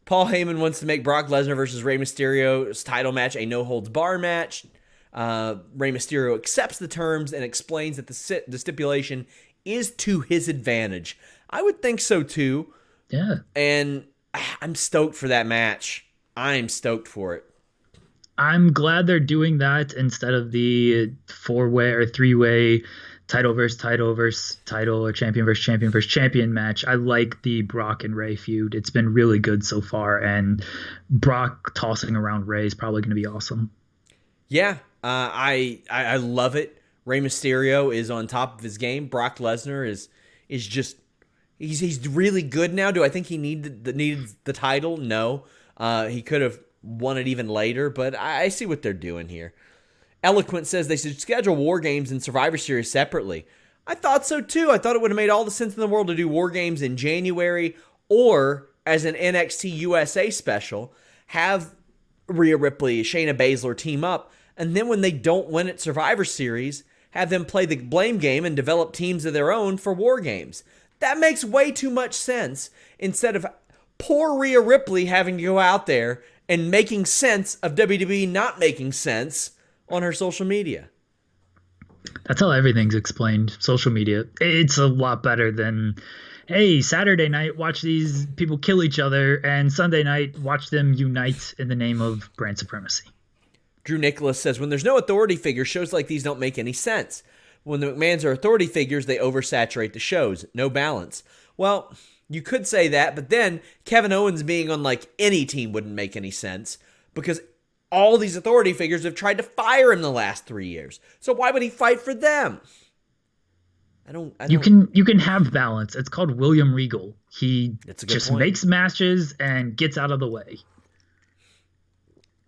Paul Heyman wants to make Brock Lesnar versus Rey Mysterio's title match a no-holds-bar match. Rey Mysterio accepts the terms and explains that the stipulation is to his advantage. I would think so, too. Yeah. And I'm stoked for that match. I'm stoked for it. I'm glad they're doing that instead of the 4-way or 3-way title versus title or champion versus champion match. I like the Brock and Rey feud. It's been really good so far, and Brock tossing around Rey is probably going to be awesome. Yeah, I love it. Rey Mysterio is on top of his game. Brock Lesnar is just he's really good now. Do I think he needed the title? No. He could have won it even later, but I see what they're doing here. Eloquent says they should schedule War Games and Survivor Series separately. I thought so too. I thought it would have made all the sense in the world to do War Games in January or as an NXT USA special, have Rhea Ripley, Shayna Baszler team up, and then when they don't win at Survivor Series, have them play the blame game and develop teams of their own for War Games. That makes way too much sense instead of poor Rhea Ripley having to go out there and making sense of WWE not making sense on her social media. That's how everything's explained. Social media. It's a lot better than, hey, Saturday night, watch these people kill each other, and Sunday night, watch them unite in the name of brand supremacy. Drew Nicholas says, when there's no authority figure, shows like these don't make any sense. When the McMahons are authority figures, they oversaturate the shows. No balance. Well, you could say that, but then Kevin Owens being on like any team wouldn't make any sense because all these authority figures have tried to fire him the last 3 years. So why would he fight for them? I don't. You can have balance. It's called William Regal. He just makes matches and gets out of the way.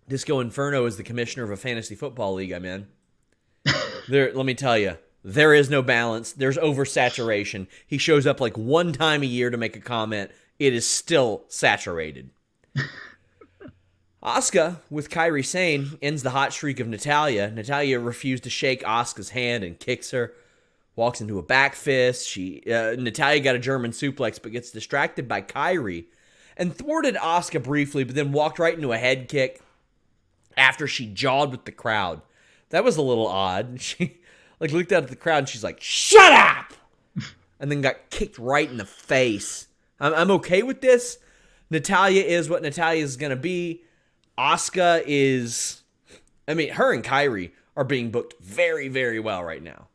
Disco Inferno is the commissioner of a fantasy football league I'm in. Let me tell you, there is no balance. There's oversaturation. He shows up like one time a year to make a comment. It is still saturated. Asuka, with Kairi Sane, ends the hot streak of Natalya. Natalya refused to shake Asuka's hand and kicks her. Walks into a back fist. Natalya got a German suplex but gets distracted by Kairi and thwarted Asuka briefly, but then walked right into a head kick after she jawed with the crowd. That was a little odd. She looked out at the crowd and she's like, "Shut up!" and then got kicked right in the face. I'm okay with this. Natalya is what Natalya is going to be. Asuka is... her and Kairi are being booked very, very well right now.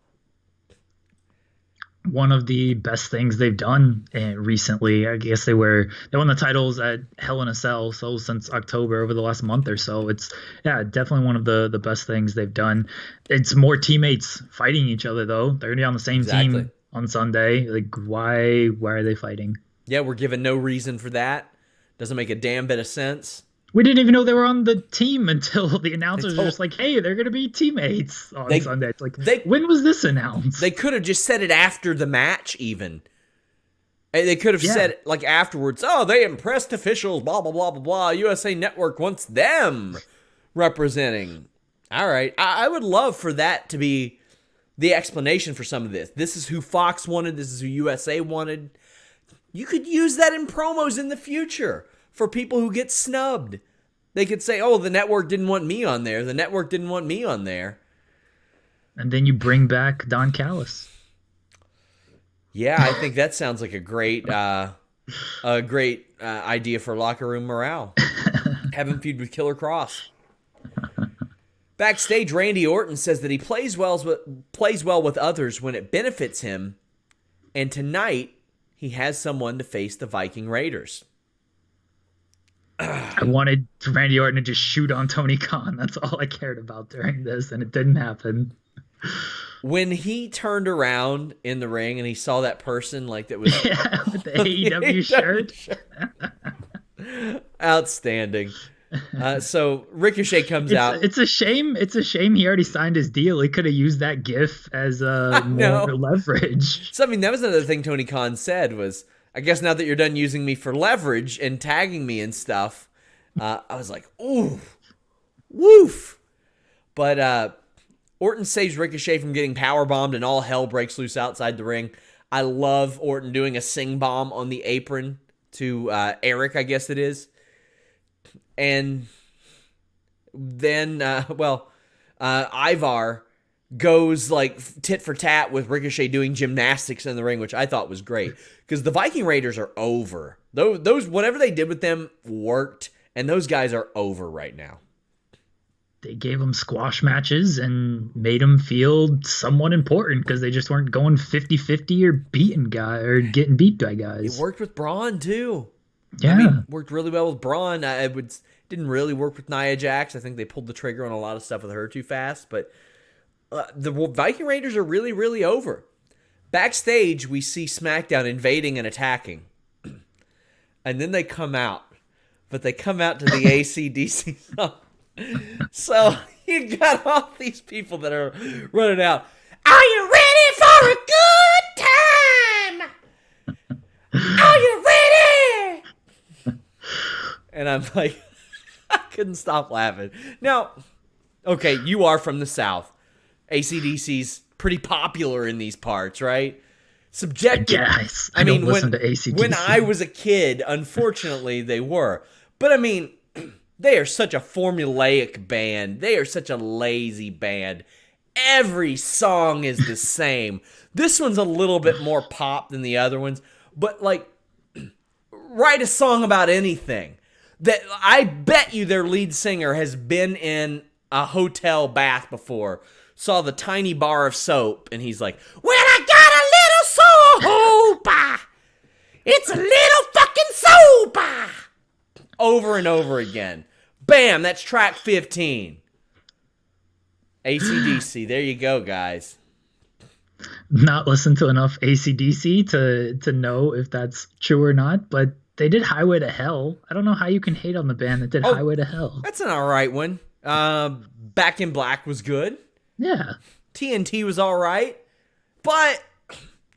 one of the best things they've done recently. I guess they won the titles at Hell in a Cell, so since October, over the last month or so. It's definitely one of the best things they've done. It's more teammates fighting each other though. They're gonna be on the same team on Sunday. Like why are they fighting? Yeah, we're given no reason for that. Doesn't make a damn bit of sense. We didn't even know they were on the team until the announcers were just like, hey, they're going to be teammates on Sunday. It's like, when was this announced? They could have just said it after the match even. They could have said it like afterwards, oh, they impressed officials, blah, blah, blah, blah, blah. USA Network wants them representing. All right. I would love for that to be the explanation for some of this. This is who Fox wanted. This is who USA wanted. You could use that in promos in the future. For people who get snubbed. They could say, oh, the network didn't want me on there. The network didn't want me on there. And then you bring back Don Callis. Yeah, I think that sounds like a great idea for locker room morale. Have him feud with Killer Cross. Backstage, Randy Orton says that he plays well with others when it benefits him. And tonight, he has someone to face the Viking Raiders. I wanted Randy Orton to just shoot on Tony Khan. That's all I cared about during this, and it didn't happen. When he turned around in the ring and he saw that person like that was with the AEW shirt. Outstanding. So Ricochet comes out. It's a shame. It's a shame he already signed his deal. He could have used that GIF as more leverage. So I mean, that was another thing Tony Khan said was, I guess now that you're done using me for leverage and tagging me and stuff, I was like, ooh, woof. But Orton saves Ricochet from getting powerbombed and all hell breaks loose outside the ring. I love Orton doing a sing bomb on the apron to Eric, I guess it is. And then, Ivar goes like tit for tat with Ricochet doing gymnastics in the ring, which I thought was great because the Viking Raiders are over. Those whatever they did with them worked, and those guys are over right now. They gave them squash matches and made them feel somewhat important because they just weren't going 50-50 or getting beat by guys. It worked with Braun too. Yeah, I mean, worked really well with Braun. Didn't really work with Nia Jax. I think they pulled the trigger on a lot of stuff with her too fast, but. The Viking Raiders are really, really over. Backstage, we see Smackdown invading and attacking. And then they come out. But they come out to the AC/DC song. So you got all these people that are running out. Are you ready for a good time? Are you ready? And I'm like, I couldn't stop laughing. Now, okay, you are from the South. AC/DC's pretty popular in these parts, right? Subjective. Yes, I mean, don't listen to AC/DC. When I was a kid, unfortunately, they were. But I mean, they are such a formulaic band. They are such a lazy band. Every song is the same. This one's a little bit more pop than the other ones, but like, write a song about anything. That I bet you their lead singer has been in a hotel bath before. Saw the tiny bar of soap, and he's like, well, I got a little soap. It's a little fucking soap. Over and over again. Bam, that's track 15. AC/DC, there you go, guys. Not listened to enough AC/DC to know if that's true or not, but they did Highway to Hell. I don't know how you can hate on the band that did Highway to Hell. That's an all right one. Back in Black was good. Yeah. TNT was all right. But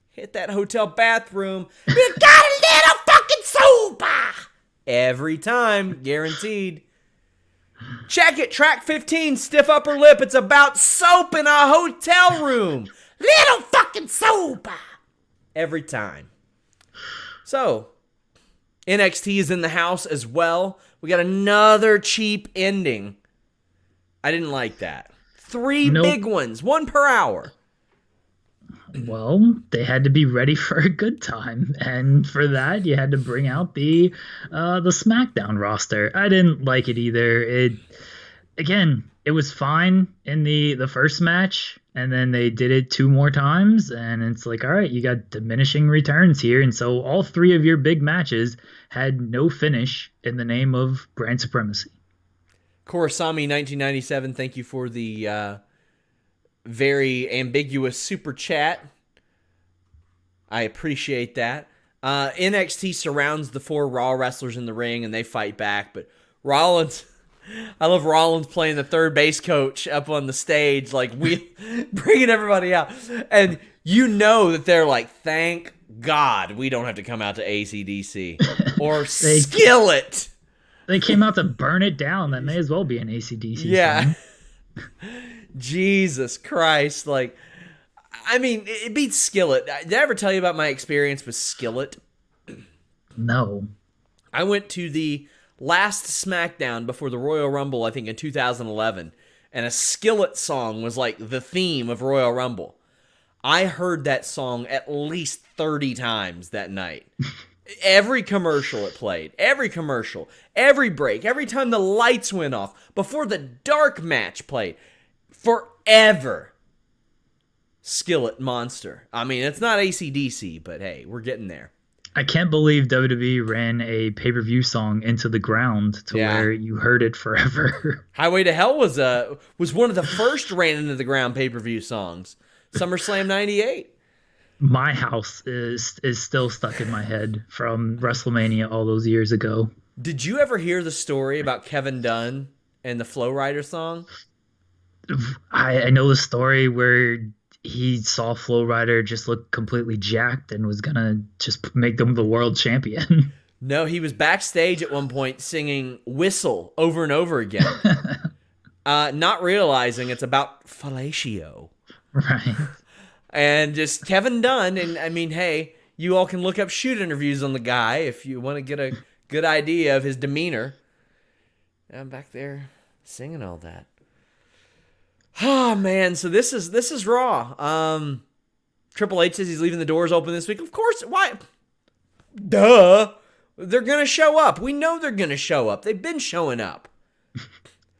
hit that hotel bathroom. You got a little fucking soap. Every time. Guaranteed. Check it. Track 15, Stiff Upper Lip. It's about soap in a hotel room. Little fucking soap. Every time. So, NXT is in the house as well. We got another cheap ending. I didn't like that. 3 big ones, 1 per hour. Well, they had to be ready for a good time, and for that, you had to bring out the Smackdown roster. I didn't like it either. It it was fine in the first match, and then they did it 2 more times, and it's like, all right, you got diminishing returns here, and so all 3 of your big matches had no finish in the name of brand supremacy. Korosami 1997, thank you for the very ambiguous super chat. I appreciate that. NXT surrounds the 4 Raw wrestlers in the ring, and they fight back, but Rollins... I love Rollins playing the third base coach up on the stage, like we bringing everybody out. And you know that they're like, thank God we don't have to come out to AC/DC or Skillet. They came out to burn it down. That may as well be an AC/DC. Yeah. Jesus Christ. Like, I mean, it beats Skillet. Did I ever tell you about my experience with Skillet? No. I went to the last Smackdown before the Royal Rumble, I think in 2011, and a Skillet song was like the theme of Royal Rumble. I heard that song at least 30 times that night. Every commercial it played, every commercial, every break, every time the lights went off, before the dark match played, forever. Skillet monster. I mean, it's not AC/DC, but hey, we're getting there. I can't believe WWE ran a pay-per-view song into the ground to where you heard it forever. Highway to Hell was one of the first ran into the ground pay-per-view songs. SummerSlam 98. My house is still stuck in my head from WrestleMania all those years ago. Did you ever hear the story about Kevin Dunn and the Flow Rider song? I know the story where he saw Flow Rider just look completely jacked and was gonna just make them the world champion. No, he was backstage at one point singing Whistle over and over again. Not realizing it's about fellatio. Right. And just Kevin Dunn, and I mean, hey, you all can look up shoot interviews on the guy if you want to get a good idea of his demeanor. I'm back there singing all that. Oh, man, so this is Raw. Triple H says he's leaving the doors open this week. Of course, why? Duh. They're going to show up. We know they're going to show up. They've been showing up.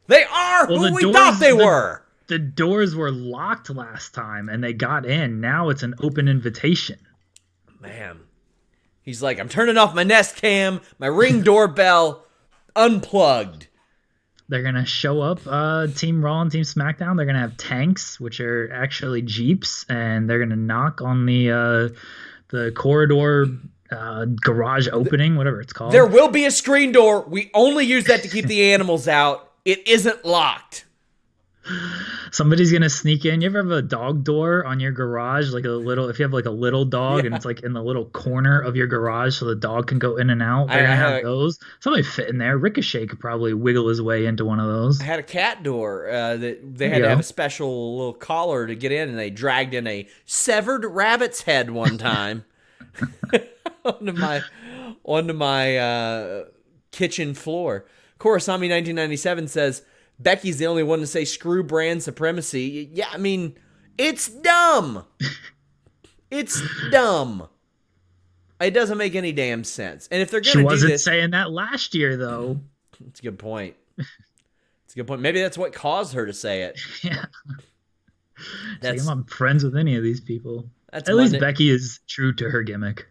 They are who we thought they were. The doors were locked last time, and they got in. Now it's an open invitation. Man. He's like, I'm turning off my Nest Cam, my Ring doorbell, unplugged. They're going to show up, Team Raw and Team SmackDown. They're going to have tanks, which are actually Jeeps, and they're going to knock on the corridor garage opening, whatever it's called. There will be a screen door. We only use that to keep the animals out. It isn't locked. Somebody's gonna sneak in. You ever have a dog door on your garage, like if you have like a little dog and it's like in the little corner of your garage so the dog can go in and out? They're gonna have those. Somebody fit in there. Ricochet could probably wiggle his way into one of those. I had a cat door that they had to have a special little collar to get in, and they dragged in a severed rabbit's head one time onto my kitchen floor. Korosami 1997 says Becky's the only one to say screw brand supremacy. Yeah, I mean, it's dumb. It's dumb. It doesn't make any damn sense. And if they're going to do this... She wasn't saying that last year, though. It's a good point. It's a good point. Maybe that's what caused her to say it. Yeah. Like, I'm not friends with any of these people. At least least Becky is true to her gimmick.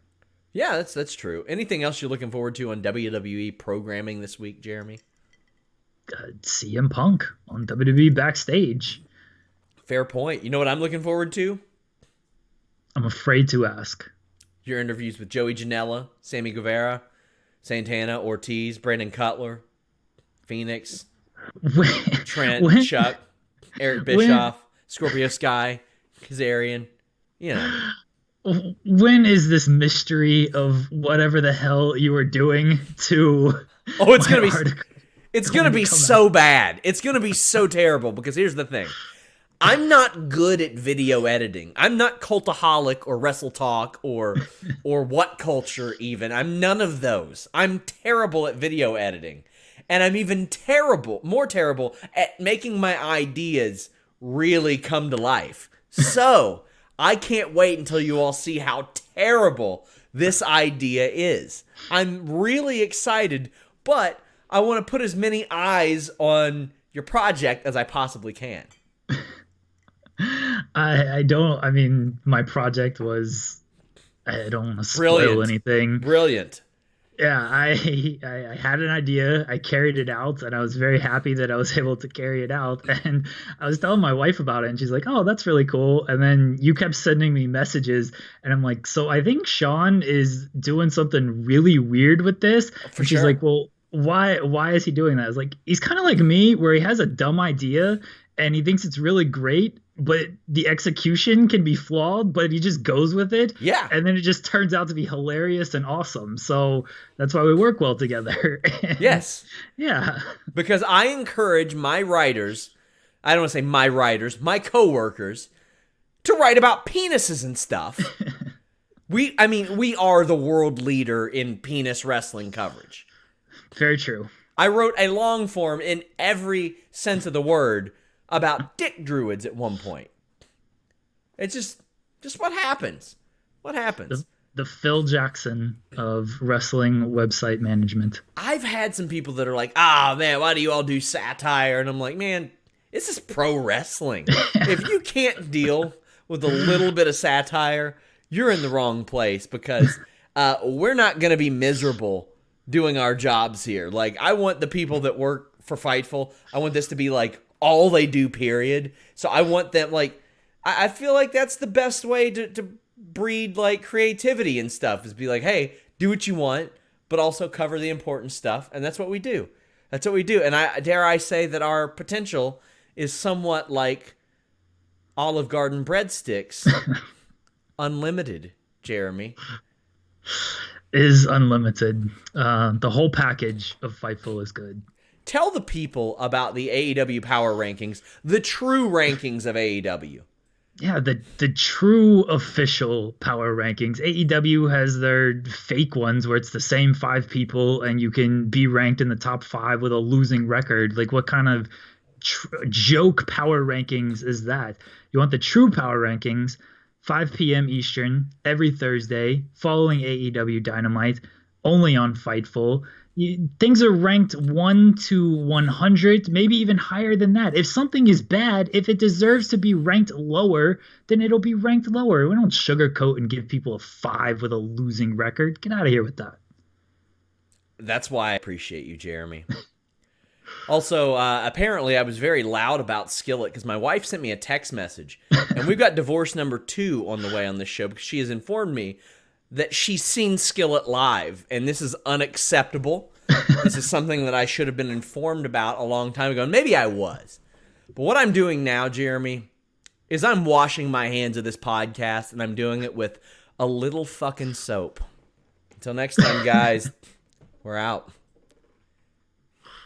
Yeah, that's true. Anything else you're looking forward to on WWE programming this week, Jeremy? CM Punk on WWE Backstage. Fair point. You know what I'm looking forward to? I'm afraid to ask. Your interviews with Joey Janela, Sammy Guevara, Santana, Ortiz, Brandon Cutler, Phoenix, Trent, Chuck, Eric Bischoff, Scorpio Sky, Kazarian. You know. When is this mystery of whatever the hell you were doing to... Oh, it's going to be... It's going to be so bad. It's going to be so terrible because here's the thing. I'm not good at video editing. I'm not Cultaholic or Wrestle Talk or What Culture even. I'm none of those. I'm terrible at video editing. And I'm even more terrible at making my ideas really come to life. So, I can't wait until you all see how terrible this idea is. I'm really excited, but I want to put as many eyes on your project as I possibly can. I mean, my project was, I don't want to spoil anything. Brilliant. Yeah, I had an idea, I carried it out, and I was very happy that I was able to carry it out. And I was telling my wife about it, and she's like, "Oh, that's really cool." And then you kept sending me messages, and I'm like, "So I think Sean is doing something really weird with this." And she's like, "Well, why is he doing that?" I was like, "He's kind of like me, where he has a dumb idea and he thinks it's really great, but the execution can be flawed, but he just goes with it." Yeah. And then it just turns out to be hilarious and awesome. So that's why we work well together. Yes. Yeah. Because I encourage my writers, I don't want to say my writers, my coworkers, to write about penises and stuff. We are the world leader in penis wrestling coverage. Very true. I wrote a long form in every sense of the word about dick druids at one point. It's just what happens. What happens? The Phil Jackson of wrestling website management. I've had some people that are like, man, why do you all do satire? And I'm like, man, this is pro wrestling. If you can't deal with a little bit of satire, you're in the wrong place, because we're not going to be miserable doing our jobs here. Like, I want the people that work for Fightful, I want this to be like all they do, period. So I want them, like, I feel like that's the best way to breed, like, creativity and stuff, is be like, hey, do what you want, but also cover the important stuff. And that's what we do. That's what we do. And I dare I say that our potential is somewhat like Olive Garden breadsticks. Unlimited, Jeremy. Is unlimited. The whole package of Fightful is good. Tell the people about the AEW Power Rankings, the true rankings of AEW. Yeah, the true official Power Rankings. AEW has their fake ones where it's the same 5 people and you can be ranked in the top 5 with a losing record. Like, what kind of joke Power Rankings is that? You want the true Power Rankings, 5 p.m. Eastern, every Thursday, following AEW Dynamite, only on Fightful. Things are ranked 1 to 100, maybe even higher than that. If something is bad, if it deserves to be ranked lower, then it'll be ranked lower. We don't sugarcoat and give people a 5 with a losing record. Get out of here with that. That's why I appreciate you, Jeremy. Also, apparently I was very loud about Skillet because my wife sent me a text message. And we've got divorce number 2 on the way on this show, because she has informed me that she's seen Skillet live, and this is unacceptable. This is something that I should have been informed about a long time ago, and maybe I was. But what I'm doing now, Jeremy, is I'm washing my hands of this podcast, and I'm doing it with a little fucking soap. Until next time, guys, we're out.